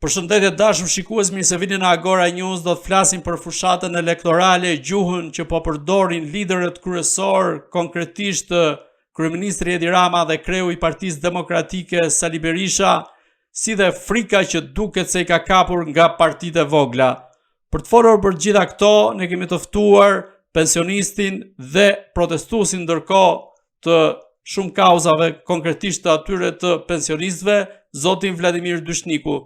Përshëndetje dashur shikues, mirë se vini në Agora News. Do të flasim për fushatën elektorale, gjuhën që po përdorin liderët kryesor, konkretisht kryeministri Edi Rama dhe kreu i Partisë Demokratike Sali Berisha, si dhe frika që duket se i ka kapur nga partitë e vogla. Për të folur për gjitha këto, ne kemi të ftuar pensionistin dhe protestuesin ndërkohë të shumë kauzave, konkretisht të atyre të pensionistëve, zotin Vladimir Dyshniku.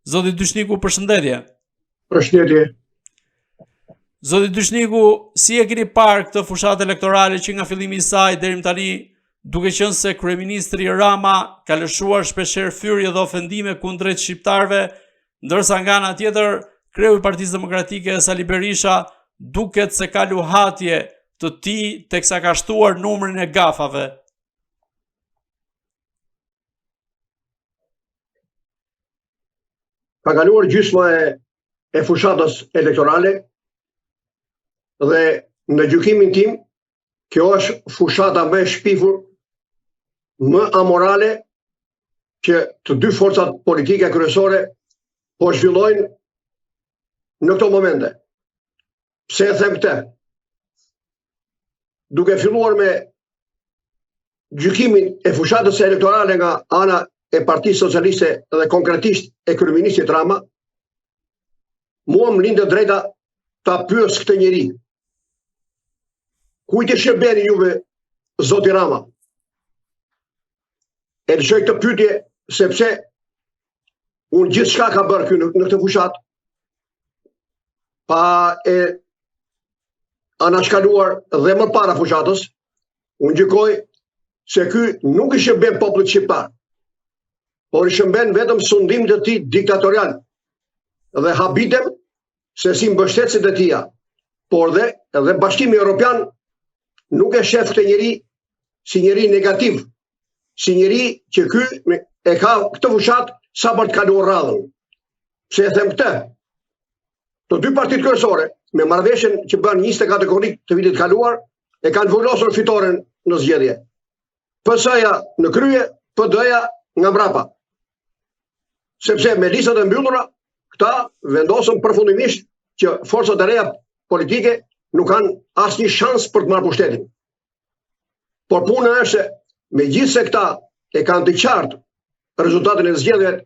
Zoti Dyshniku, përshëndetje. Përshëndetje. Zoti Dyshniku, si e keni parë këtë fushatë elektorale që nga fillimi i saj deri më tani, duke qenë se kryeministri Rama ka lëshuar shpeshherë fyrje dhe ofendime kundrejt shqiptarëve, ndërsa nga ana tjetër kreu i Partisë Demokratike Sali Berisha duket se ka luhatje të tij teksa ka shtuar numrin e gafave. Ka kaluar gjysma e fushatës elektorale dhe në gjykimin tim, kjo është fushata më e shpifur, më amorale që të dy forcat politike kryesore po zhvillojnë në këto momente. Pse e them këtë? Duke filluar me gjykimin e fushatës elektorale nga ana e Partisë Socialiste dhe konkretisht e kryeministit Rama, mua më lindë drejta ta pyes këtë njeri. Kujt i shërbeni juve zoti Rama? E lëshoj këtë pyetje sepse unë gjithçka ka bërë ky në këtë fushat, pa e anashkaluar dhe më para fushatës, unë gjykoj se ky nuk i shërben popullit shqiptar, por i shërben vetëm sundimit të tij diktatorial dhe habitem se si mbështetësit e tija, por edhe Bashkimi Evropian nuk e shef këtë njeri si njeri negativ, si njeri që ky e ka këtë fushat sa për të kaluar radhën. Pse e them këtë? Të dy partitë kryesore, me marrëveshjen që bën 24 korrik të vitit kaluar, e kanë vullosur fitoren në zgjedhje. PS-ja në krye, PD-ja nga mbrapa. Sepse me listat e mbyllura, këta vendosën përfundimisht që forcat e reja politike nuk kanë asnjë shans për të marrë pushtetin. Por puna është se megjithse këta e kanë të qartë rezultatin e zgjedhjeve,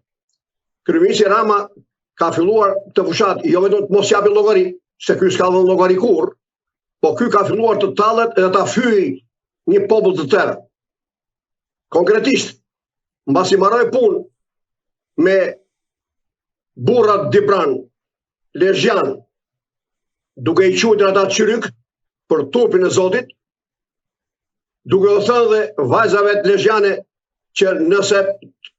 kryeministri Rama ka filluar të fushat jo vetëm të mos japi llogari, se ky s'ka dhënë llogari kurrë, po ky ka filluar të tallet edhe ta fyejë një popull të tërë. Konkretisht, mbasi mbaroi punë me burrat Dibran, Lezhjan, duke i quajtur ata çyryk për trupin e Zotit, duke u thënë dhe vajzave të Lezhjane që nëse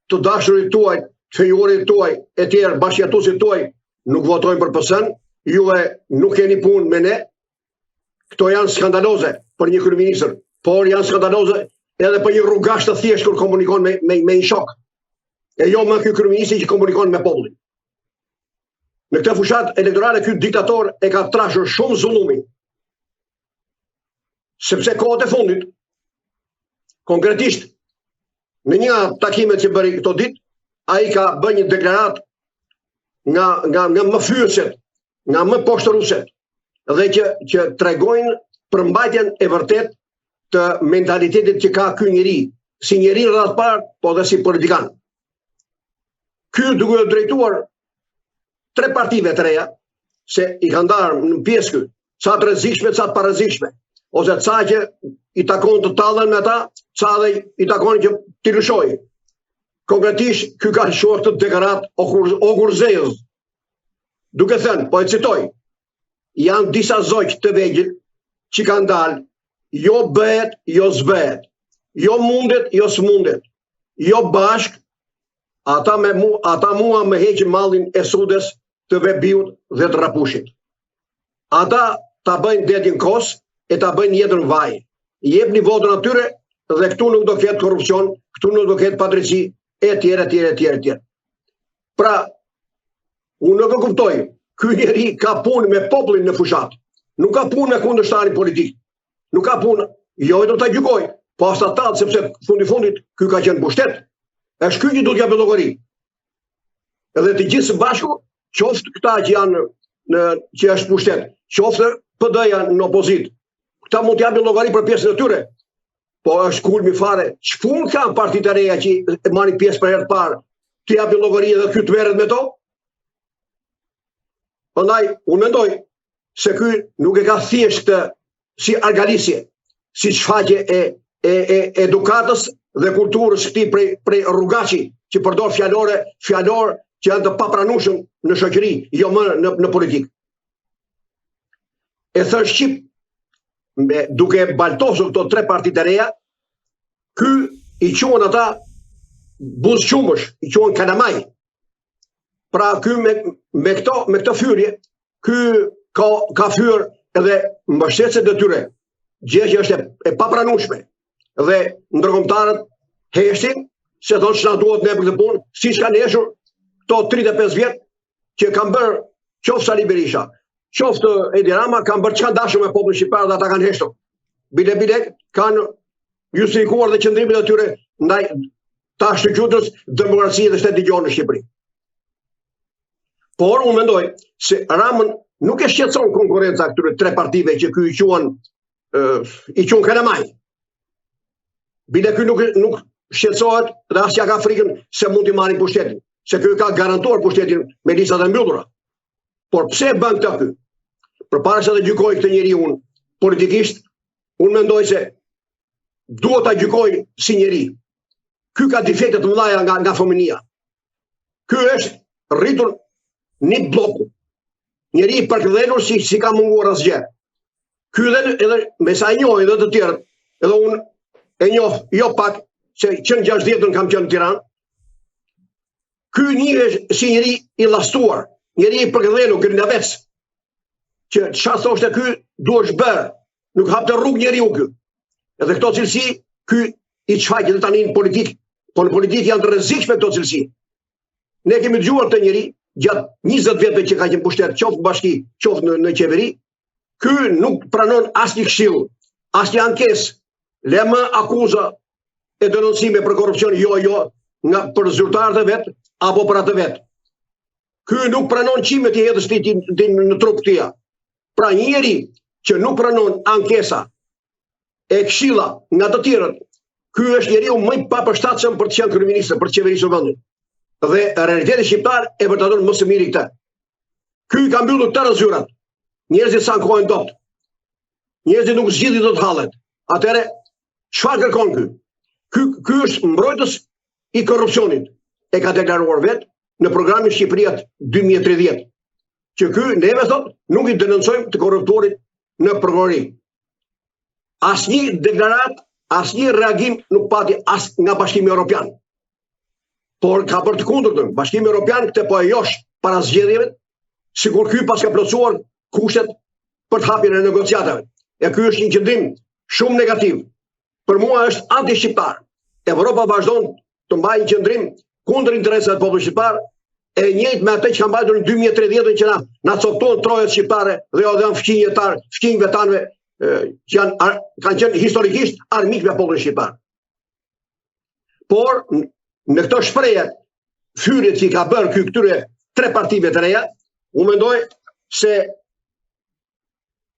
të dashurit tuaj, të fejurit tuaj, e tjerë bashkëjetuesit tuaj nuk votojnë për PS-n, juve nuk keni punë me ne. Këto janë skandaloze për një kryeministër, por janë skandaloze edhe për një rrugash të thjesht kur komunikon me një shok. E jo më ky kryeministri që komunikon me popullin. Në këtë fushat elektorale ky diktator e ka trashur shumë zullumi. Sepse kohët e fundit, konkretisht, në një takimet që bëri këto ditë, ai ka bërë një deklarat nga mëfyëset, nga më poshtëruset, dhe që tregojnë përmbajtjen e vërtet të mentalitetit që ka ky njeri, si njeri rreth parë, po dhe si politikan. Ky duke u drejtuar tre partive të reja, se i kanë ndarë në pjesë ky, ca të rrezikshme, ca të parrezikshme, ose ca që i takon të tallen me ata, ca dhe i takon që t'i lëshojë. Konkretisht, ky ka lëshuar këtë deklarat Ogurzejës, duke thënë, po e citoj, janë disa zoq të vegjël që kanë dalë, jo bëhet, jo s'bëhet, jo mundet, jo s'mundet, jo bashk, ata mua me heqin mallin e sudes të Vebiut dhe të Rapushit. Ata ta bëjnë detin kos e ta bëjnë jetën vaj. Jepni votën atyre dhe këtu nuk do ketë korrupsion, këtu nuk do ketë padrejti e tjerë. Pra, unë nuk e kuptoj, ky njeri ka punë me popullin në fushat, nuk ka punë me kundërshtarin politik, nuk ka punë, jo vetëm ta gjykoj, po as ta tallë, sepse fundit ky ka qenë pushtet, është ky që duhet t'japë llogari. Edhe të gjithë së bashku, qoftë këta që janë që është pushtet, qoftë PD-ja në opozit, këta mund të japin llogari për pjesën e tyre. Po është kulmi fare. Çfarë kanë partitë e reja që marrin pjesë për herë të parë, të japin llogari edhe ky të merret me to? Prandaj unë mendoj se ky nuk e ka thjesht si argalisje, si shfaqje e edukatës dhe kulturës këtij prej rrugaçi që përdor fjalor që janë të papranueshëm në shoqëri, jo më në politikë. E thënë Shqip, duke baltosur këto tre partitë e reja, ky i quhen ata buzëqumësh, i quhen kalamaj. Pra ky me këto fyrje, ky ka fyer edhe mbështetësit e tyre, gjë që është e papranueshme. Dhe ndërkombëtarët heshtin se thonë ç'na duhet ne për këtë punë, siç kanë heshur këto 35 vjet që kanë bërë qoftë Sali Berisha, qoftë Edi Rama, kanë bërë çka dashur me popullin shqiptar dhe ata kanë heshtur. Bile kanë justifikuar dhe qëndrimin e tyre ndaj tash të qutës demokracisë dhe shtetit ligjor në Shqipëri. Por unë mendoj se Ramën nuk e shqetëson konkurrenca këtyre tre partive që ky i quhen kalamaj. Bile ky nuk shqetësohet dhe asja ka frikën se mund t'i marrin pushtetin, se ky ka garantuar pushtetin me listat e mbyllura. Por pse e bën këtë ky? Përpara se të gjykoj këtë njeriu politikisht, unë mendoj se duhet ta gjykoj si njeri. Ky ka defekte të mëdha nga fëminia. Ky është rritur një bloku. Njeri i përkthënur si ka munguar asgjë. Ky edhe me sa e njoh edhe të tjerët, edhe unë e njoh jo pak se që në 60-ën kam qenë në Tiranë. Ky njihet si njeri i llastuar, njeri i përkthënur, grinavec. Që çfarë thoshte ky duhesh bërë, nuk hapte rrugë njeriu ky. Edhe këto cilësi ky i çfaqet edhe tani në politikë, po në politikë janë të rrezikshme këto cilësi. Ne kemi dëgjuar të njeri gjatë 20 vjetëve që ka qenë pushtet, qoftë bashki, qoftë në qeveri, ky nuk pranon asnjë këshill, asnjë ankesë, le më akuza e denoncime për korrupsion, për zyrtarët e vet apo për atë vet. Ky nuk pranon qimet i jetës në trup tia. Pra një njeri që nuk pranon ankesa e këshilla nga të tjerët, ky është njeriu më i papërshtatshëm për të qenë kryeminist, për të qeverisur vendin. Dhe realiteti shqiptar e vërteton më së miri këtë. Ky ka mbyllur të zyrat. Njerëzit s'ankohen dot. Njerëzit nuk zgjidhin dot hallet. Atëre çfarë kërkon ky? Ky është mbrojtës i korrupsionit. E ka deklaruar vet në programin Shqipëria 2030. Që ky neve thot nuk i denoncojmë të korruptorit në prokurori. Asnjë deklarat, asnjë reagim nuk pati as nga Bashkimi Evropian. Por ka për të kundërtën, Bashkimi Evropian këtë po e josh para zgjedhjeve, sikur ky pas ka plotësuar kushtet për të hapjen e negociatave. E ky është një qëndrim shumë negativ. Për mua është anti-shqiptar. Evropa vazhdon të mbajë një qëndrim kundër interesave të popullit shqiptar, e njëjtë me atë që ka mbajtur në 2030 që na copton trojet shqiptare dhe janë fqinjve tanëve që kanë qenë historikisht armiq me popullin shqiptar. Por në këto shprehje, fyrjet që i ka bërë këtyre tre partive të reja, unë mendoj se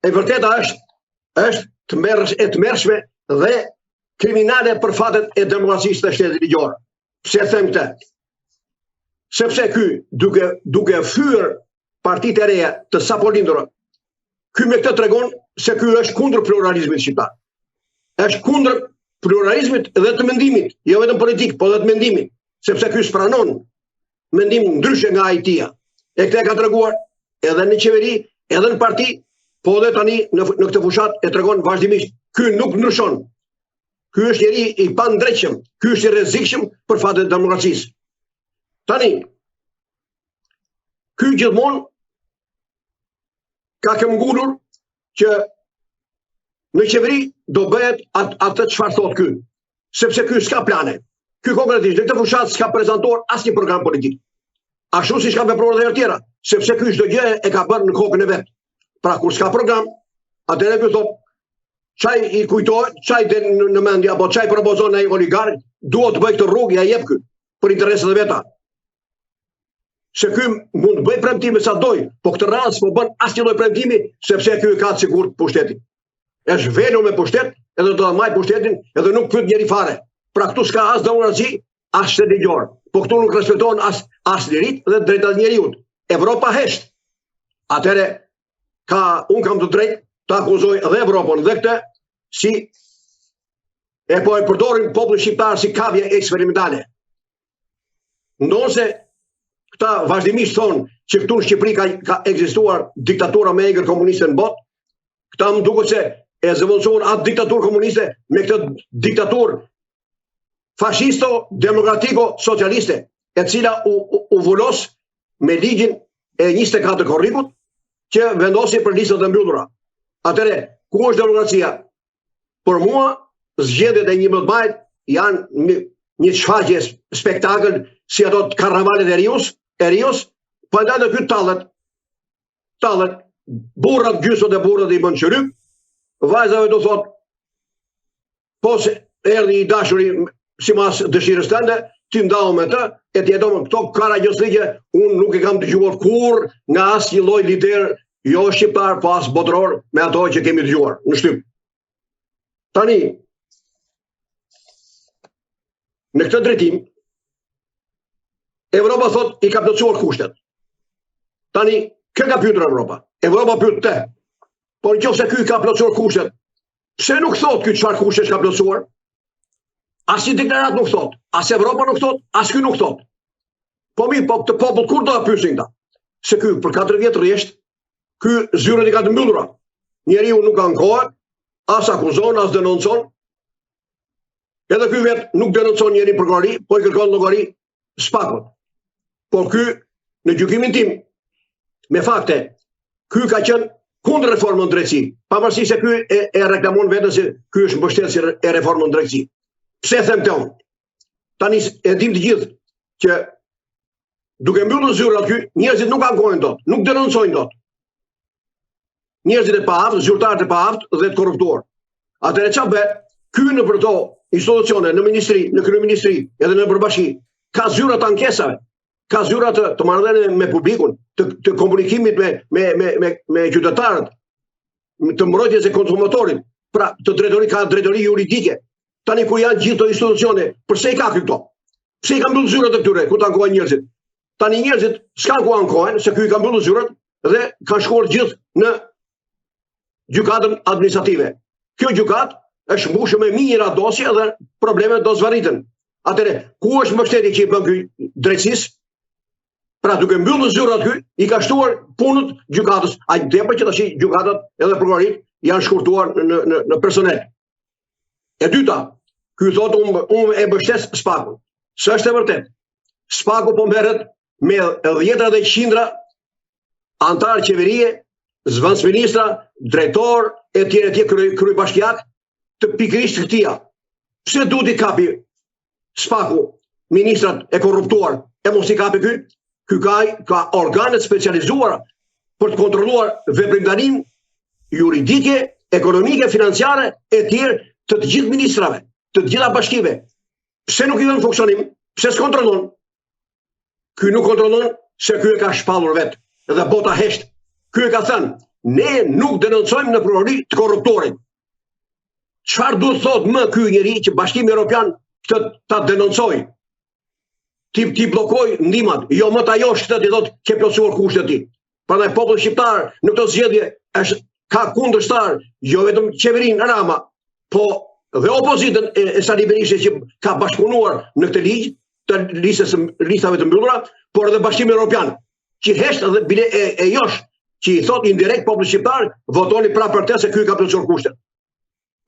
e vërteta është e tmerrshme dhe kriminale për fatet e demokracisë të shtetit ligjor. Pse them këtë? Sepse ky duke fyer partitë e reja të sapo lindura, ky me këtë tregon se ky është kundër pluralizmit shqiptar. Është kundër pluralizmit dhe të mendimit, jo vetëm politik, po dhe të mendimit, sepse ky s'pranon mendim ndryshe nga ai tia. E këtë e ka treguar edhe në qeveri, edhe në parti, po dhe tani në këtë fushat e tregon vazhdimisht. Ky nuk ndryshon. Ky është njeri i pandrejshëm, ky është i rrezikshëm për fatet e demokracisë. Tani, ky gjithmonë ka këmbgulur që në qeveri do bëhet atë çfarë thot ky, sepse ky s'ka plane. Ky konkretisht në këtë fushat s'ka prezantuar asnjë program politik. Ashtu siç ka vepruar edhe tjera, sepse ky çdo gjë e ka bërë në kokën e vet. Pra kur s'ka program, atëherë ky thot çaj i kujtohet, çaj në mendje apo çaj propozon ai oligark, duhet të bëj këtë rrugë, ja jep ky për interesat e veta. se ky mund të bëj premtime sa doj, po këtë radhë s'po bën asnjë lloj premtimi sepse ky ka të sigurt pushtetin. Është vënë me pushtet, edhe do ta marr pushtetin, edhe nuk pyet njëri fare. Pra këtu s'ka as demokraci, as shtetigjor. Po këtu nuk respektohen as lirit dhe drejtat e njeriut. Evropa hesht. Atëre unë kam të drejtë të akuzoj dhe Evropën dhe këtë si e po e përdorin popullin shqiptar si kavje eksperimentale. Ndonse këta vazhdimisht thonë që këtu në Shqipëri ka ekzistuar diktatura me egër komuniste në botë, këta më duket se e zëvendësuan atë diktaturë komuniste me këtë diktaturë fashisto-demokratiko-socialiste, e cila u vullos me ligjin e 24 korrikut që vendosi për listat e mbyllura. Atëre, ku është demokracia? Për mua, zgjedhjet e 11 majit janë një shfaqje spektakël si ato karnavalet e Rios, po ndaj këtu tallet, burrat gjysot e burrat i bën çryk, vajzave do thot, po se erdhi i dashuri sipas dëshirës tënde, ti ndau me të, e ti jeton këto karagjosllëqe, unë nuk e kam dëgjuar kurrë nga asnjë lloj lider, jo shqiptar, po as botror, me ato që kemi dëgjuar në shtyp. Tani, në këtë drejtim, Evropa thot i ka plotësuar kushtet. Tani, kë ka pyetur Evropa? Evropa pyet te. Por nëse ky ka plotësuar kushtet, pse nuk thot ky çfarë kushtesh ka plotësuar? As një deklarat nuk thot, as Evropa nuk thot, as ky nuk thot. Po mirë, po këtë popull kur do ta pyesin ta? Se ky për 4 vjet rresht, ky zyrët i ka të mbyllura. Njeriu nuk ankohet, as akuzon, as denoncon. Edhe ky vet nuk denoncon njeri për llogari, po i kërkon llogari Spakut. Por ky, në gjykimin tim, me fakte, ky ka qenë kundër reformën në drejtësi, pavarësisht se ky e reklamon veten se ky është mbështetës e reformën në drejtësi. Pse them këtë? Tani e dim të gjithë që duke mbyllur zyrët aty, njerëzit nuk ankohen dot, nuk denoncojnë dot. Njerëzit e paaft, zyrtarët e paaft dhe të korruptuar. Atëherë çfarë bëhet? Ky në për to institucione, në ministri, në kryeministri, edhe në përbashki, ka zyra të ankesave, ka zyra të marrëdhënieve me publikun, të komunikimit me qytetarët, të mbrojtjes e konsumatorit, pra të ka drejtori juridike. Tani ku janë gjithë të institucione, përse i ka këto? Pse i ka mbyllur zyrat e këtyre, ku të ankohen njerëzit? Tani njerëzit s'kan ku ankohen, se ky i ka mbyllur zyrat dhe kanë shkuar gjithë në gjykatën administrative. Kjo gjykatë është mbushur me mijëra dosje dhe problemet do zvarriten. Atëre, ku është mbështetja që i bën ky drejtësisë? Pra duke mbyllur zyrat ky, i ka shtuar punët gjykatës. Ai depër që tash gjykatat edhe prokurorit janë shkurtuar në personel. E dyta, ky thotë unë e mbështes Spakun. S'është e vërtetë. Spaku po merret me dhjetra dhe qindra antar qeverie, zëvendësministra, drejtor, etj kryebashkiak të pikërisht këtia. Pse duhet i kapi Spaku ministrat e korruptuar e mos i kapi ky? Ky ka organet specializuara për të kontrolluar veprimtarinë juridike, ekonomike, financiare e tjerë të gjithë ministrave, të gjitha bashkive. Pse nuk i vën funksionim? Pse s'kontrollon? Ky nuk kontrollon se ky e ka shpallur vetë dhe bota hesht. Ky e ka thënë, ne nuk denoncojmë në prokurori të korruptorit. Çfarë duhet thotë më ky njeri që Bashkimi Evropian ta denoncojë? Ti bllokoj ndihmat, jo më ta josh këtë, ti thotë ke plotësuar kushtet e tij. Prandaj populli shqiptar në këtë zgjedhje ka kundërshtar, jo vetëm qeverinë Rama, po dhe opozitën e Sali Berishës që ka bashkëpunuar në këtë ligj të listave të mbyllura, por edhe Bashkimi Evropian, që hesht edhe bile e josh, që i thotë indirekt popullit shqiptar, votoni pra për të se ky ka plotësuar kushtet.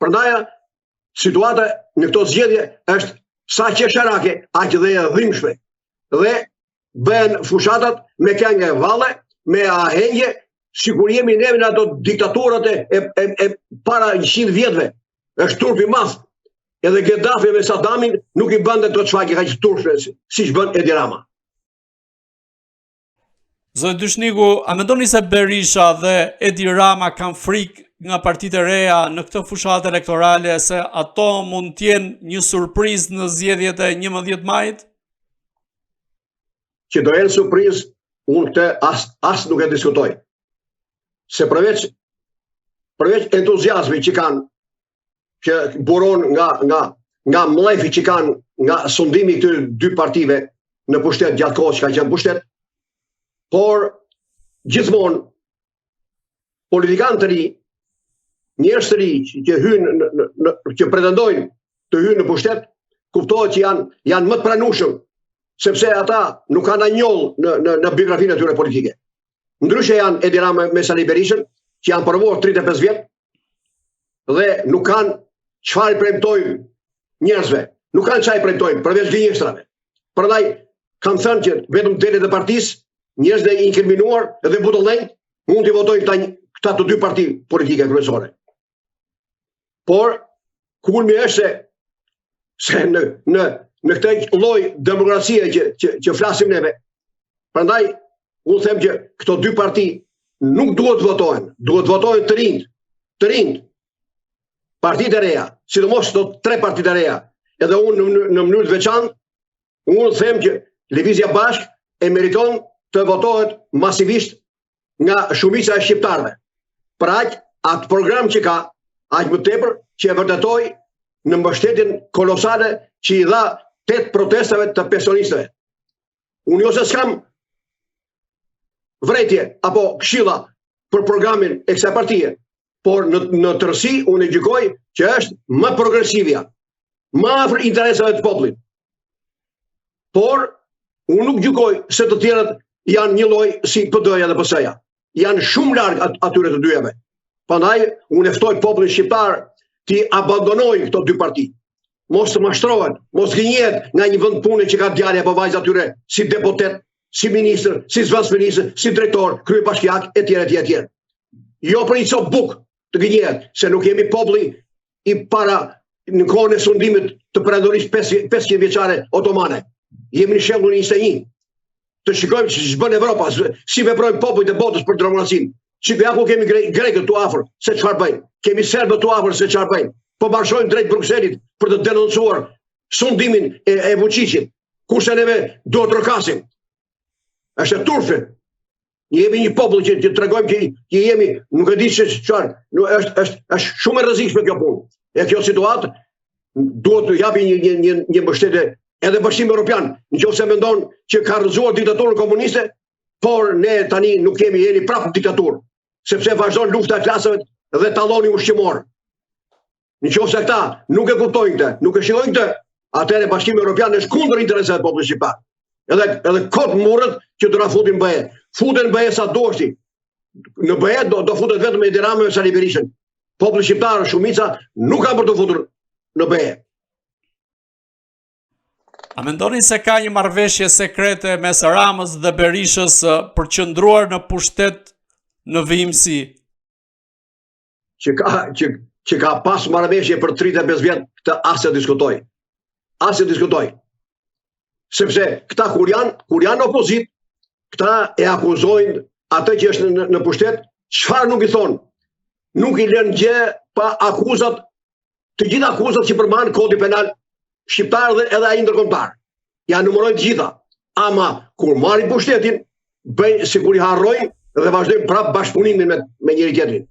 Prandaj situata në këtë zgjedhje është sa qesharake, aq dhe e dhimbshme. Dhe bën fushatat me këngë valle, me ahengje, sikur jemi neve në ato diktaturat e para 100 vjetëve. Është turp i madh. Edhe Gaddafi me Saddamin nuk i bënte ato çfaqe kaq turpshme siç bën Edi Rama. Zoti Dyshniku, a mendoni se Berisha dhe Edi Rama kanë frikë nga partitë e reja në këtë fushatë elektorale se ato mund të jenë një surprizë në zgjedhjet e 11 majit? që do jenë surprizë, unë këtë as nuk e diskutoj. Se përveç entuziazmi që kanë, që buron nga mlefi që kanë, nga sondimi këtyre dy partive në pushtet gjatë kohës që ka qenë pushtet, por gjithmonë politikanë të ri, njerëz të ri që pretendojnë të hyjnë në pushtet, kuptohet që janë më të pranueshëm, sepse ata nuk kanë anjoll në biografinë e tyre politike. Ndryshe janë Edi Rama me Sali Berishën, që janë provuar 35 vjet dhe nuk kanë çfarë premtojnë njerëzve, nuk kanë çfarë premtojnë përveç gënjeshtrave. Prandaj kam thënë që vetëm delet e partisë, njerëzit e inkriminuar dhe butollënj mund të votojnë këta të dy parti politike kryesore. Por kulmi është se në këtë lloj demokracie që flasim neve, prandaj unë them që këto dy parti nuk duhet votohen, duhet votohen të rinj, partitë e reja, sidomos do 3 partitë e reja. Edhe unë në mënyrë të veçantë, unë them që Lëvizja Bashk e meriton të votohet masivisht nga shumica e shqiptarëve. Për atë program që ka, aq më tepër që e vërtetoi në mbështetjen kolosale që i dha 8 protestave të pensionistëve. Unë ose s'kam vretje apo këshilla për programin e kësaj partie, por në tërësi unë e gjykoj që është më progresivja, më afër interesave të popullit. Por unë nuk gjykoj se të tjerët janë një lloj si PD-ja dhe PS-ja. Janë shumë larg atyre të dyjave. Prandaj unë ftoj popullin shqiptar të abandonojë këto dy parti. Mos të mashtrohen, mos gënjehet nga një vend pune që ka djalë apo vajzë atyre si deputet, si ministër, si zëvendësministër, si drejtor, kryebashkiak etj. Jo për një cop buk të gënjehet, se nuk jemi populli i para në kohën e sundimit të perandorisë 500 vjeçare otomane. Jemi në shekullin 21. Të shikojmë që bën Evropa, si veprojnë popujt e botës për demokracinë. Shikoj ku kemi grekët tu afër, se çfarë bëjnë. Kemi serbët tu afër, se çfarë bëjnë. Po marshojnë drejt Brukselit për të denoncuar sundimin e Vučićit. Kurse neve duhet të rokasim. Është turfe. Jemi një popull që tregojmë që jemi, nuk e di se çfarë, është shumë e rrezikshme kjo punë. E kjo situatë duhet të japi një mbështetje edhe Bashkimi Evropian, nëse mendon që ka rrëzuar diktaturën komuniste, por ne tani nuk jemi prapë në diktaturë, sepse vazhdon lufta e klasave dhe talloni ushqimor. Nëse ata nuk e kuptojnë këtë, nuk e shikojnë këtë, atëherë Bashkimi Evropian është kundër interesave të popullit shqiptar. Edhe kot murret që do na futin në BE. Futen në BE sa doshti. Në BE do futet vetëm Edi Rama me Sali Berishën. Populli shqiptar, shumica nuk ka për të futur në BE. A mendoni se ka një marrëveshje sekrete mes Ramës dhe Berishës për qëndruar në pushtet në vimësi? Që ka pas marrëveshje për 35 vjet, këtë as e diskutoj. As e diskutoj. Sepse këta kur janë opozit, këta e akuzojnë atë që është në pushtet, çfarë nuk i thonë. Nuk i lënë gjë pa akuzat, të gjitha akuzat që përmban kodi penal shqiptar dhe edhe ai ndërkombëtar. Ja numërojnë të gjitha. Ama kur marrin pushtetin, bëjnë sikur i harrojnë dhe vazhdojnë prapë bashkëpunimin me njëri tjetrin.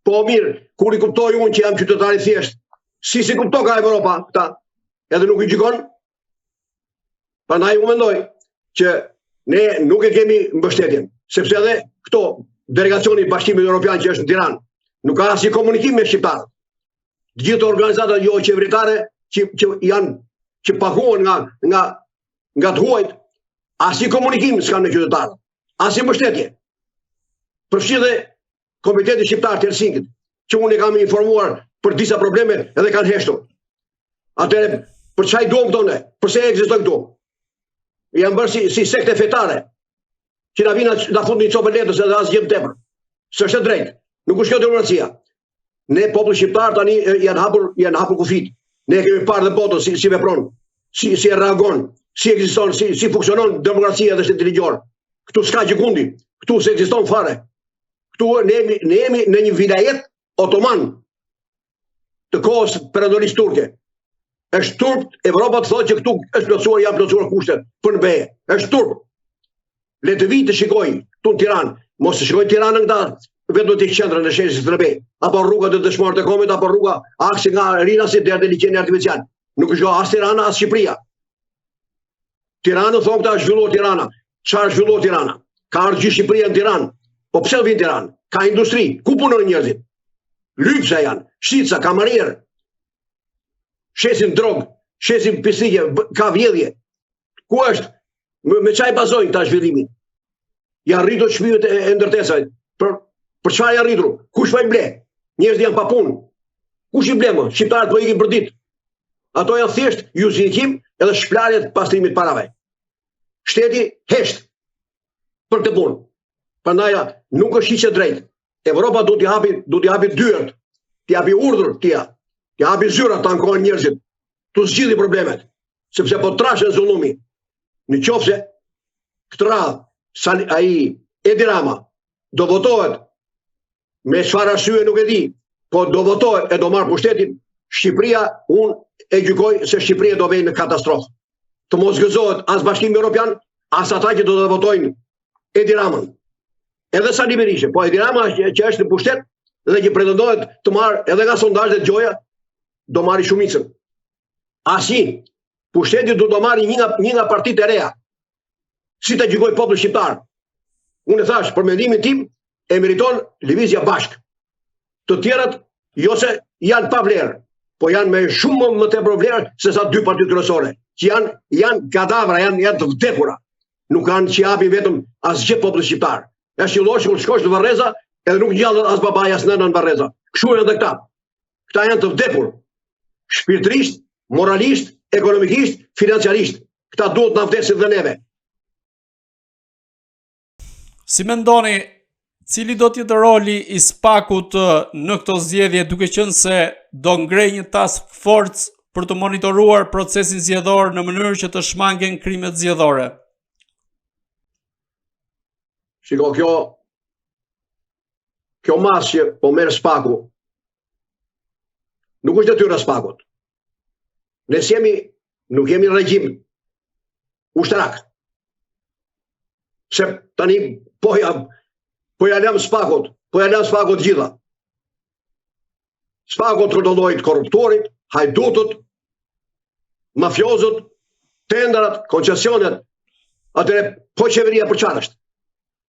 Po mirë, kur i kuptoj unë që jam qytetar i thjesht, si kupton ka Evropa këta, edhe nuk i gjykon. Prandaj unë mendoj që ne nuk e kemi mbështetjen, sepse edhe këto delegacioni i Bashkimit Evropian që është në Tiranë, nuk ka asnjë komunikim me shqiptarët. Të gjitha organizatat jo qeveritare që paguhen nga të huajt, asnjë komunikim s'kan me qytetarët, asnjë mbështetje. Përfshi dhe Komiteti Shqiptar të Helsinkit, që unë e kam informuar për disa probleme edhe kanë heshtur. Atëherë, për çfarë duam këto ne? Pse ekzistojnë këtu? Janë bërë si sekte fetare, që na vinë na fundin një copë letës edhe asgjë tepër. S'është e drejtë. Nuk është kjo demokracia. Ne populli shqiptar tani janë hapur kufit. Ne kemi parë dhe botën si vepron, si reagon, si ekziston, si funksionon demokracia dhe shteti ligjor. Këtu s'ka gjikundi, këtu s'ekziston fare. Këtu ne jemi në një vilajet otoman të kohës perandorisë turke. Është turp, Evropa të thotë që këtu është plotësuar, janë plotësuar kushtet për në BE. Është turp. Le të vijë të shikoj këtu në Tiranë, mos të shikoj Tiranën këta vetëm te qendra në Shesh Strebej, apo rruga të Dëshmorët e Komit, apo rruga aksi nga Rinasi deri te liçeni artificial. Nuk është as Tirana as Shqipëria. Tirana thonë këta zhvilluar Tirana. Çfarë zhvilluar Tirana? Ka ardhur Shqipëria në Tiranë. Po pse vjen Tiranë? Ka industri. Ku punojnë njerëzit? Lypsa janë, shitsa, kamarier. Shesin drog, shesin pisike, ka vjedhje. Ku është? Me çaj bazojnë ta zhvillimin? Ja rritur shpirët e ndërtesave. Për çfarë ja rritur? Kush po i ble? Njerëzit janë pa punë. Kush i ble më? Shqiptarët po ikin për ditë. Ato janë thjesht justifikim edhe shplarje të pastrimit parave. Shteti hesht për të punë. Prandaj nuk është hiç e drejtë. Evropa do t'i hapi dyert, t'i hapi urdhër t'i hapi zyrat të ankohen njerëzit, të zgjidhni problemet, sepse po trashën zullumi. Në qofse këtë radhë ai Edi Rama do votohet me çfarë arsye nuk e di, po do votohet e do marrë pushtetin, Shqipëria, unë e gjykoj se Shqipëria do vejnë në katastrofë. Të mos gëzohet as Bashkimi Evropian, as ata që do të votojnë Edi Ramën. Edhe Sali Berisha, po Edi Rama që është në pushtet dhe që pretendohet të marrë edhe nga sondazhet e gjoja, do marrë shumicën. Asnjë, pushtetin do marrë një nga partitë e reja. Si të gjykoj populli shqiptar. Unë e thash, për mendimin tim, e meriton Lëvizja Bashk. Të tjerat, jo se janë pa vlerë, po janë me shumë më tepër vlerë se sa dy partitë kryesore, që janë kadavra, janë të vdekura. Nuk kanë që japin vetëm asgjë popullit shqiptar. Është qellosh kur shkosh në Varreza, edhe nuk ngjallet as babai as nëna në Varreza. Kështu janë edhe këta. Këta janë të vdekur. Shpirtërisht, moralisht, ekonomikisht, financiarisht. Këta duhet na vdesin dhe neve. Si mendoni, cili do të jetë roli i SPAK-ut në këto zgjedhje, duke qenë se do ngrej një task force për të monitoruar procesin zgjedhor në mënyrë që të shmangen krimet zgjedhore? Shiko, kjo masje po merr SPAK-u nuk është detyra SPAK-ut. Ne nuk jemi regjim ushtarak. Se tani po ja lëm SPAK-ut gjitha. SPAK-u kontrolloi të korruptorit, hajdutët, mafiozët, tendrat, koncesionet. Atëre po qeveria për çfarë është?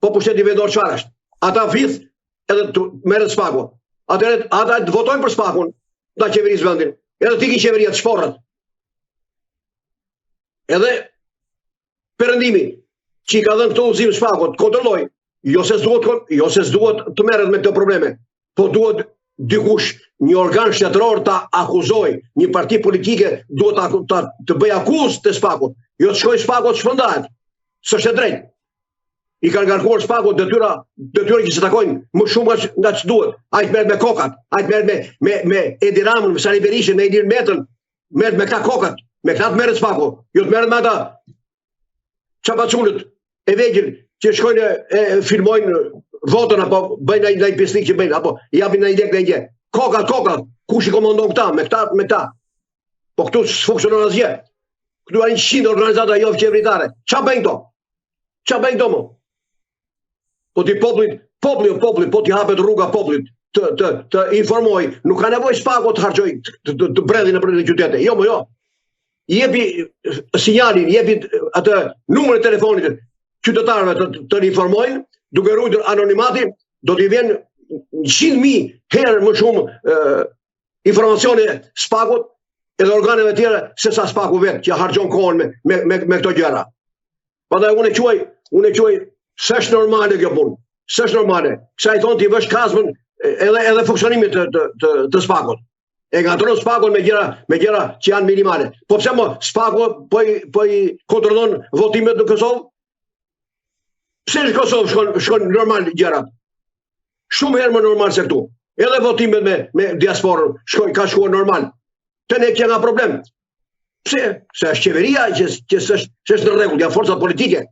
Po pushteti vendor çfarë është? Ata vith edhe merret SPAK-u. Atëre ata votojnë për SPAK-un, nda qeverisë vendin. Edhe tiki qeveria të shporrat. Edhe perëndimi që i ka dhënë këto udhëzim SPAK-ut, kontrolloj, jo se s'duhet të merret me këto probleme, po duhet dikush, një organ shtetëror ta akuzoj, një parti politike duhet të bëj akuzë të SPAK-ut, jo të shkoj SPAK-ut të shpërndahet. S'është e drejtë. I kanë ngarkuar SPAK-ut detyra që se takojnë më shumë nga që duhet. Ai merret me kokat, ai merret me Edi Ramën, me Sali Berishën, me Ilir Metën, merret me këta kokat, me këta të merret SPAK-u, jo të merret me ata çapaçulët e vegjël që shkojnë e filmojnë votën apo bëjnë një pisnik që bëjnë, apo japin një lek dhe një. Kokat, kush i komandon këta, me këta. Po këtu s'funksionon asgjë. Këtu janë 100 organizata jo qeveritare. Ç'a bëjnë këto? Ç'a bëjnë këto më? Po ti populli, po ti hapet rruga popullit të informoj, nuk ka nevojë SPAK-u të harxoj të bredhin nëpër qytete. Jo, jo. Jepi sinjalin, jepi atë numrin e telefonit qytetarëve të informojnë, duke ruajtur anonimati, do t'i vjen 100.000 herë më shumë informacione SPAK-ut edhe organeve tjera se sa SPAK-u vetë që harxhon kohën me këto gjëra. Prandaj unë e quaj s'është normale kjo punë. S'është normale. Kësaj thonë ti vësh kazmën edhe funksionimin të SPAK-ut. E ngatron SPAK-un me gjëra që janë minimale. Po pse mo SPAK-u po i kontrollon votimet në Kosovë? Pse në Kosovë shkon normal gjërat? Shumë herë më normal se këtu. Edhe votimet me diasporën ka shkuar normal. Te ne që nga problem. Pse? Se është qeveria që është në rregull, janë forcat politike.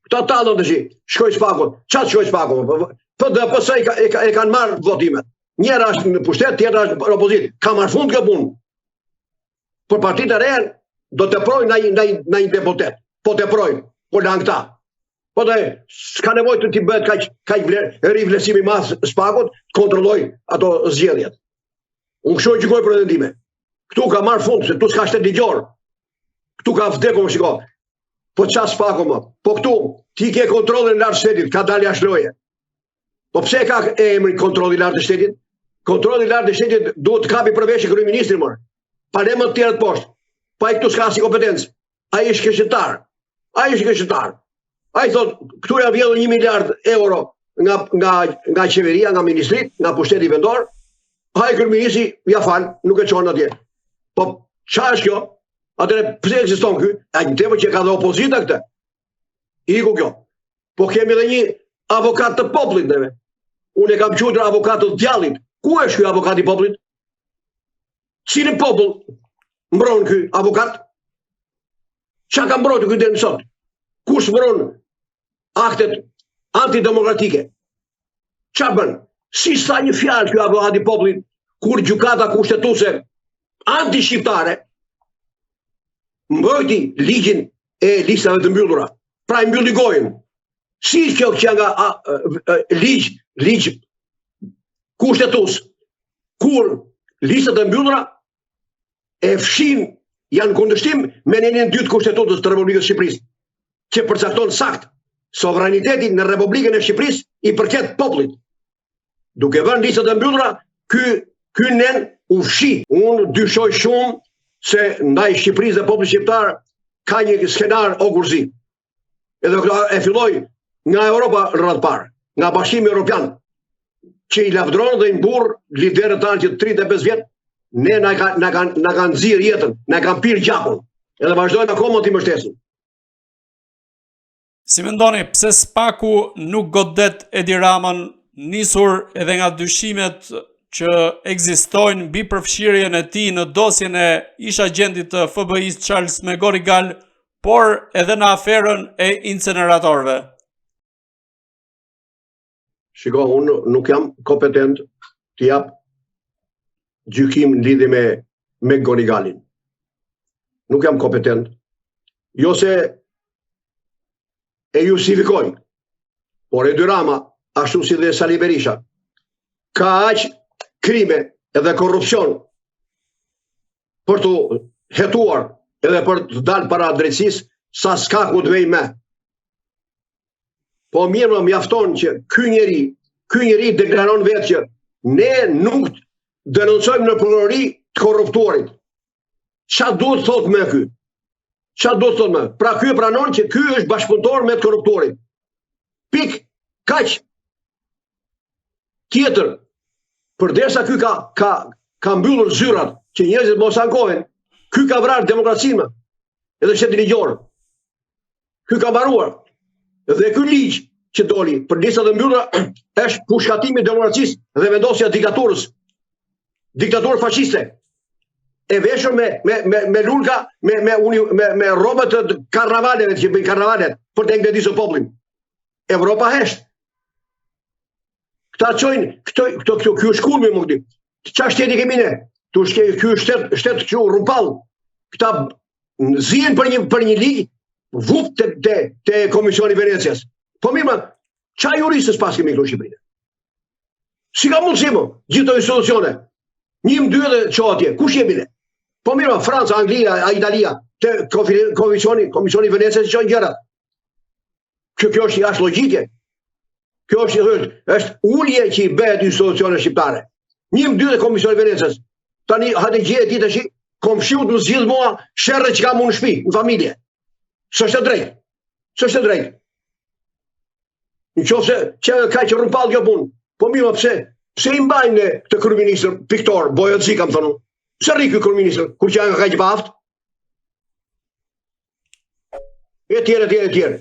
Këta tallën tash, shkoj SPAK-ut. Çfarë shkoj SPAK-ut? PDP-s e kanë marrë votimet. Njëra është në pushtet, tjetra është në opozitë. Ka marrë fund kjo punë. Por partitë e reja do të teprojnë në një deputet. Po teprojnë, po lan këta. Po dhe, s'ka nevojë të t'i bëhet kaq rivlerësimi mas spakut, kontrolloj ato zgjedhjet. Unë kështu e gjykoj për vendime. Këtu ka marrë fund, se këtu s'ka shtet ligjor. Këtu ka vdekur, shiko. Po çfarë spaku më? Po këtu ti ke kontrollin lart shtetit, ka dalë jashtë loje. Po pse ka emrin kontrolli lart të shtetit? Kontrolli lart të shtetit duhet të kapi përveç kryeministrin më. Pa ne më të tjerët poshtë. Pa i këtu s'ka asnjë kompetencë. Ai është këshiltar. Ai thot, këtu ja vjedhur 1 miliard euro nga qeveria, nga ministrit, nga pushteti vendor. Ai kryeministri ja fal, nuk e çon atje. Po çfarë është kjo? Atëre pse ekziston ky? Ai dëvë që ka dhe opozita këtë. Iku kjo. Po kemi edhe një avokat të popullit neve. Unë e kam quajtur avokat të djallit. Ku është ky avokat i popullit? Cilin popull mbron ky avokat? Çka ka mbrojtur ky deri më sot? Kush mbron aktet antidemokratike? Ç'a bën? Si sa një fjalë ky avokat i popullit kur gjykata kushtetuese anti-shqiptare mbrojti ligjin e listave të mbyllura. Pra i mbylli gojën. Si kjo që nga ligj kushtetues kur listat e mbyllura e fshin janë kundërshtim me nenin 2 të kushtetutës të Republikës së Shqipërisë, që përcakton sakt sovranitetin në Republikën e Shqipërisë i përket popullit. Duke vënë listat e mbyllura, ky nen u fshi. Unë dyshoj shumë se ndaj Shqipërisë dhe popullit shqiptar ka një skenar ogurzi. Edhe e filloi nga Europa rreth parë, nga Bashkimi Evropian, që i lavdron dhe i mburr liderët tanë që 35 vjet, ne na kanë nxirr jetën, na kanë pirë gjakun, edhe vazhdojnë akoma t'i mbështesin. Si mendoni, pse spaku nuk godet Edi Ramën, nisur edhe nga dyshimet që ekzistojnë mbi përfshirjen e tij në dosjen e ish agentit të FBI-s Charles Megorigal, por edhe në aferën e inceneratorëve? Shiko, unë nuk jam kompetent të jap gjykim në lidhje me Megorigalin. Nuk jam kompetent. Jo se e justifikoj, por Edi Rama, ashtu si dhe Sali Berisha, ka aq krime edhe korrupsion për të hetuar edhe për të dalë para drejtësisë sa s'ka ku të vej me. Po mirë më mjafton që ky njeri deklaron vetë që ne nuk denoncojmë në prokurori të korruptuarit. Qa duhet thot me ky? Qa duhet thot me? Pra ky e pranon që ky është bashkëpunëtor me të korruptuarit. Pik, kaq. Tjetër, përderisa ky ka mbyllur zyrat që njerëzit mos ankohen, ky ka vrarë demokracinë, edhe shtetin ligjor. Ky ka mbaruar. Dhe ky ligj që doli për listat e mbyllura është pushkatimi i demokracisë dhe vendosja e diktaturës. Diktaturë fashiste. E veshur me lulka, me rrobat të karnavaleve, që bëjnë karnavalet për të engleditur popullin. Evropa hesht. Këta çojnë, ky është kulmi më këti. Çfarë shteti kemi ne? Ky shtet që rrupall. Këta zihen për një ligj vup te Komisioni i Venecias. Po mirë, qa juristës pas kemi këtu në Shqipërinë? Si ka mundësi më, gjithë të institucione? 1, 2 dhe ço atje, kush jemi ne? Po mirë, Franca, Anglia, Italia, te Komisioni i Venecias çojnë gjërat. Kjo është jashtë logjike. Kjo është ulje që i bëhet institucione shqiptare. 1, 2 dhe Komisioni i Venecias. Tani hajde gjeje ti tash, komshiut më zgjidh mua sherrë që kam unë në shtëpi, në familje. S'është drejt. S'është drejt. Nëse që ka që rrupall kjo punë. Po mirë, pse i mbajnë këtë kryeministër piktor, Bojoci kam thënë. Pse rri ky kryeministër kur që ka kaq baft? E tjerë.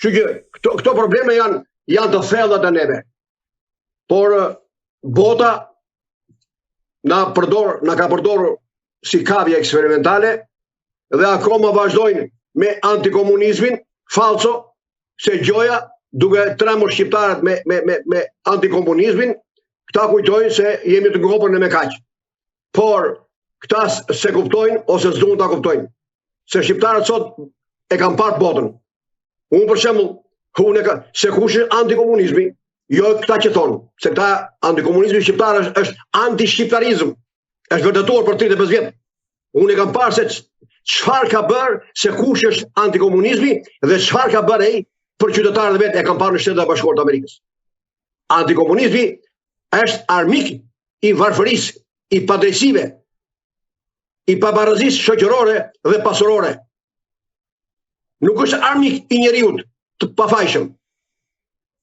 Kështu që këto probleme janë të thella të neve. Por bota na ka përdorur si kavje eksperimentale dhe akoma vazhdojnë me antikomunizmin falso, se gjoja duke tremur shqiptarët me antikomunizmin, këta kujtojnë se jemi të ngopur në me kaq. Por këta se kuptojnë ose s'duan ta kuptojnë. Se shqiptarët sot e kanë parë botën. Unë për shembull, se kush është antikomunizmi, jo këta që thonë, se këta antikomunizmi shqiptar është anti-shqiptarizëm, është vërtetuar për 35 vjet. Unë e kam parë se çfarë ka bërë, se kush është antikomunizmi dhe çfarë ka bërë ai për qytetarët e vet, e kam parë në Shtetet e Bashkuara të Amerikës. Antikomunizmi është armik i varfërisë, i padrejësive, i pabarazisë shoqërore dhe pasurore. Nuk është armik i njeriut të pafajshëm.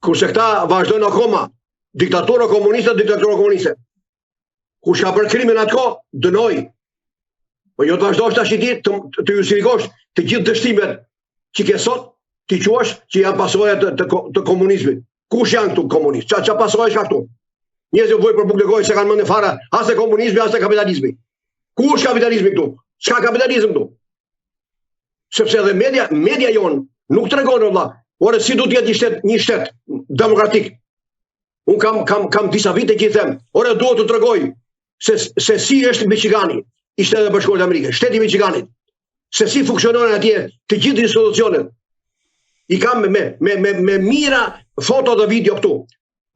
Kurse këta vazhdojnë akoma diktatura komuniste. Kush ka bërë krimin atko, dënoj. Po jo të vazhdojsh tash i ditë të justifikosh të gjithë dështimet që ke sot, ti quash që janë pasojë të komunizmit. Kush janë këtu komunistë? Qa pasojë ka këtu? Njerëzit vojnë për bukë të gojë se kanë mendë fare as e komunizmi as e kapitalizmi. Ku është kapitalizmi këtu? Çka kapitalizëm këtu? Sepse edhe media jonë nuk tregon valla, ore si do të jetë një shtet demokratik. Unë kam disa vite që i them, ore duhet të tregoj se si është Michigani, i Shtetit e Bashkuar të Amerikës, shteti i Michiganit, se si funksionojnë atje të gjithë institucionet. I kam me mira foto dhe video këtu.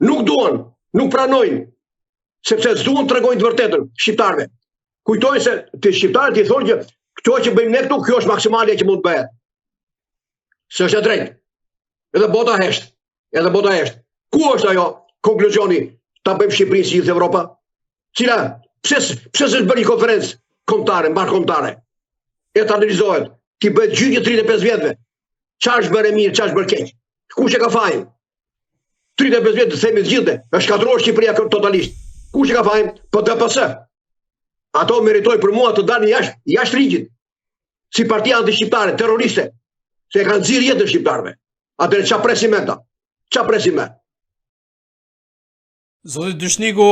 Nuk duan, nuk pranojnë, sepse s'duan të tregojnë të vërtetën shqiptarëve. Kujtojnë se të shqiptarët i thonë që këto që bëjmë ne këtu, kjo është maksimalja që mund të bëhet. Së është e drejtë. Edhe bota hesht. Ku është ajo konkluzioni ta bëjmë Shqipërinë si gjithë Evropa? Pse s'është bërë një konferencë kombëtare, mbarkombëtare? E të analizohet, ti bëhet gjyqje 35 vjetëve. Çfarë është bërë mirë, çfarë është bërë keq? Kush e ka fajin? 35 vjet të themi të gjithë, është shkatruar Shqipëria totalisht. Kush e ka fajin? Po ДПС. Ato meritoj për mua të dalin jashtë ligjit. Si partia antishqiptare, terroriste, se e kanë nxirr jetën shqiptarëve. Atëherë çfarë presim ata? Çfarë presim me? Zoti Dyshniku,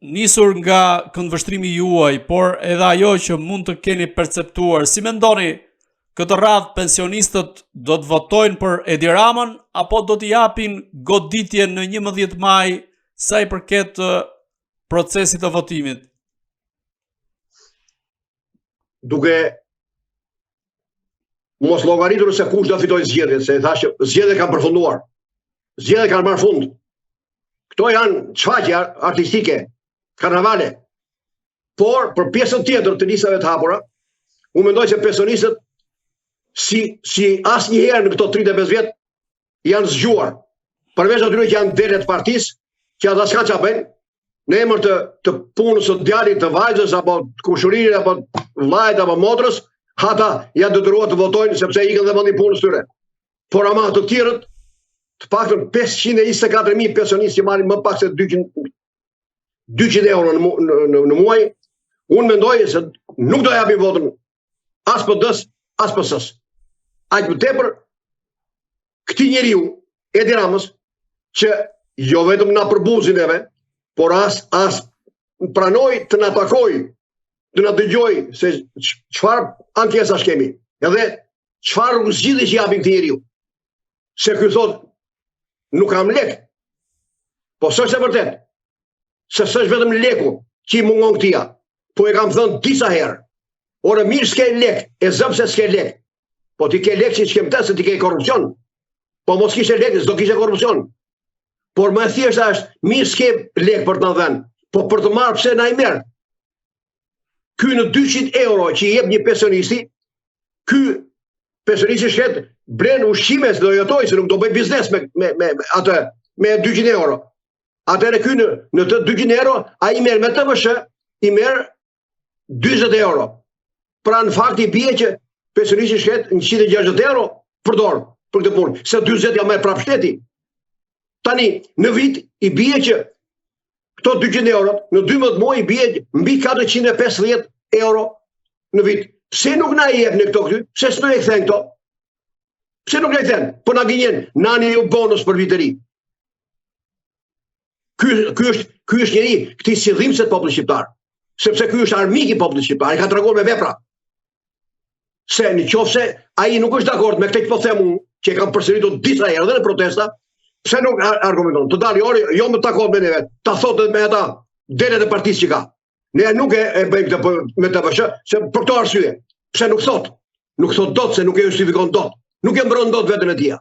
nisur nga këndvështrimi juaj, por edhe ajo që mund të keni perceptuar, si mendoni këtë radhë pensionistët do të votojnë për Edi Ramën apo do t'i japin goditje në 11 maj sa i përket procesit të votimit? Duke mos llogaritur se kush do fitojë zgjedhjet, se thashë zgjedhjet kanë përfunduar. Zgjedhjet kanë marrë fund. Këto janë shfaqje artistike, karnavale. Por për pjesën tjetër të listave të hapura, unë mendoj se pensionistët si asnjëherë në këto 35 vjet janë zgjuar. Përveç atyre që janë dele të partisë, që ata s'kan çfarë bëjnë, në emër të punës së djalit, të vajzës apo të kushëririt apo vllajt apo motrës, ata janë detyruar të votojnë sepse ikën dhe vendi punës tyre. Por ama të tjerët, të paktën 524.000 pensionistë që marrin më pak se 200 euro në muaj, unë mendoj se nuk do japin votën as PD-s, as PS-s. Aq më tepër këtij njeriu, Edi Ramës, që jo vetëm na përbuzin neve, por as pranoj të na takoj, të na dëgjoj se çfarë ankesash kemi, edhe çfarë zgjidhje që japin këtij njeriu. Se ky thot nuk kam lek. Po s'është e vërtet. Se s'është vetëm leku që i mungon këtia, po e kam thënë disa herë. Ore mirë s'ke lek, e zëm se s'ke lek. Po ti ke lek që s'kem të se ti ke korrupsion. Po mos kishe lek, s'do kishe korrupsion. Por më thjeshta është mirë s'ke lek për të na dhënë, po për të marrë pse na i merr. Ky në 200 euro që i jep një pensionisti, ky pensionisti shet blen ushqime se do jetoj, se nuk do bëj biznes me 200 euro. Atëherë ky në të 200 euro, ai merr me TVSH, i merr 40 euro. Pra në fakt i bie që pensionisti shet 160 euro për dorë për këtë punë, se 40 ja merr prapë shteti. Tani, në vit i bie që këto 200 euro, në 12 muaj i bie mbi 450 euro në vit. Pse nuk na i jep në këto këty? Pse s'na i kthen këto? Pse nuk na i kthen? Po na gënjen, nani ju bonus për vit të ri. Ky është njëri këtij sillimse të popullit shqiptar. Sepse ky është armik i popullit shqiptar, ai ka treguar me vepra. Se nëse ai nuk është dakord me këtë që po them unë, që e kam përsëritur disa herë edhe në protesta, pse nuk argumenton? Të dalë ori, jo më takon me neve, ta thotë me ata delet e partisë që ka. Ne nuk e bëjmë këtë me TVSH, se për këto arsye. Pse nuk thot? Nuk thot dot se nuk e justifikon dot. Nuk e mbron dot veten e tij.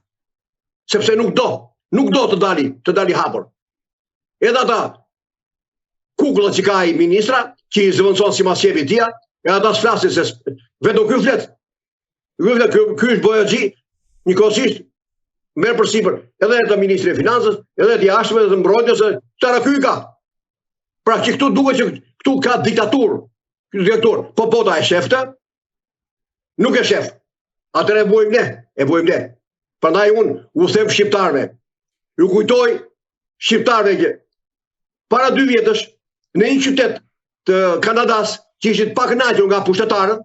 sepse nuk do të dali hapur. Edhe ata kukullët që ka i ministra, që i zëvëndson si mas qepi tia, e ata s'flasin se vetëm ky flet. Ky është Bojaxhi, njëkohësisht merr përsipër edhe të ministri e financës, edhe të jashtme dhe të mbrojtjes, tëra ky ka. Pra që këtu duket që këtu ka diktaturë. Ky diktator, po bota e shefte, nuk e shef. Atëre e bojmë ne. Prandaj unë u them shqiptarëve. Ju kujtoj shqiptarëve që para 2 vjetësh në një qytet të Kanadas, që ishit pak kënaqur nga pushtetarët,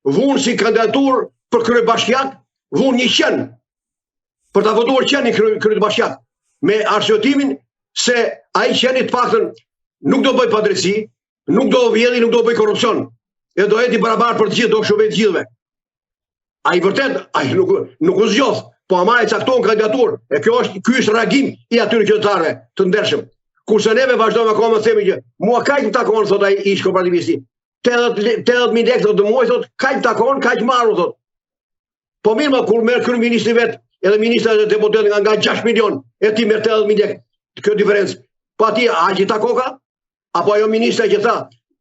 vunë si kandidatur për kryebashkiak, vunë një qen për ta votuar qenin kryebashkiak, me arsyotimin se ai qeni të paktën nuk do bëj padrejti, nuk do vjedhi, nuk do bëj korrupsion, e do eti barabar për të gjithë, do shërbej të gjithëve. Ai vërtet, ai nuk u zgjodh, po ama e cakton kandidatur, e ky është reagim i atyre qytetarëve të ndershëm. Kurse neve vazhdojmë akoma të themi që mua kaq më takon, thot ai ish kooperativisti. 80.000 lekë të muaj, thot, kaq takon, kaq marru, thot. Po mirë, kur merr kryeministri vet, edhe ministra e deputetët nga 6 milion, e ti merr 80.000 lekë. Kjo diferencë. Po aty aq i takoka? Apo ajo ministra që tha,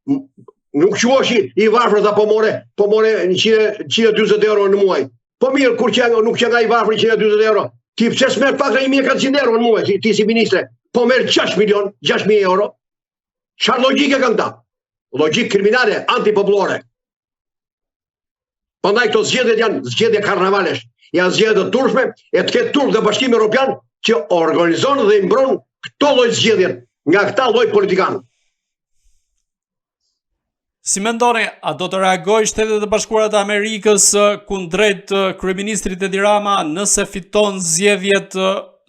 nuk quheshi i varfër, tha po more 140 euro në muaj. Po mirë, kur nuk që nga i varfër 140 euro, ti pse s'merr pak 1.400 euro në muaj, ti si ministre? Po merr 6.000 euro. Çfarë logjike kanë ta? Logjik kriminale, antipopullore. Prandaj këto zgjedhjet janë zgjedhje karnavalesh, janë zgjedhje të turpshme, e të ketë turp dhe Bashkimi Evropian që organizon dhe i mbron këto lloj zgjedhje nga këta lloj politikanë. Si mendoni, a do të reagojë Shtetet e Bashkuara të Amerikës kundrejt kryeministrit Edi Rama nëse fiton zgjedhjet,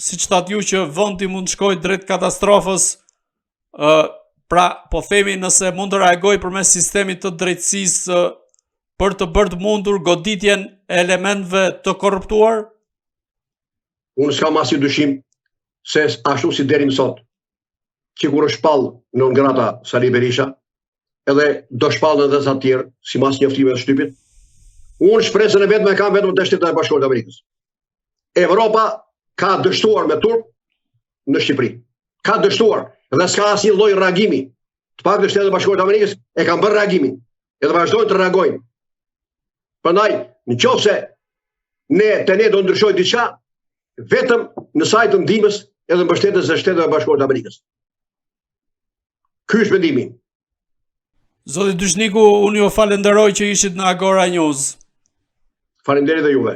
siç thatë ju, që vendi mund të shkojë drejt katastrofës? Pra, po themi nëse mund të reagojë përmes sistemit të drejtësisë për të bërë të mundur goditjen e elementëve të korruptuar? Unë s'kam asnjë dyshim se ashtu si deri më sot, që kur është shpall non grata Sali Berisha, edhe do shpallën edhe sa të tjerë, sipas njoftimeve të shtypit, unë shpresën e vetme kam vetëm te Shtetet e Bashkuara të Amerikës. Evropa ka dështuar me turp në Shqipëri. Ka dështuar dhe s'ka asnjë lloj reagimi. Të paktën Shtetet e Bashkuara të Amerikës e kanë bërë reagimin, edhe vazhdojnë të reagojnë. Prandaj, nëse ne do ndryshojë diçka, vetëm në sajt të ndihmës edhe mbështetjes së Shteteve Bashkuara të Amerikës. Ky është mendimi. Zoti Dyshniku, unë ju falenderoj që ishit në Agora News. Faleminderit dhe juve.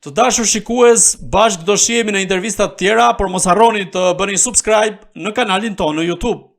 Të dashur shikues, bashkë do shihemi në intervista të tjera, por mos harroni të bëni subscribe në kanalin tonë në YouTube.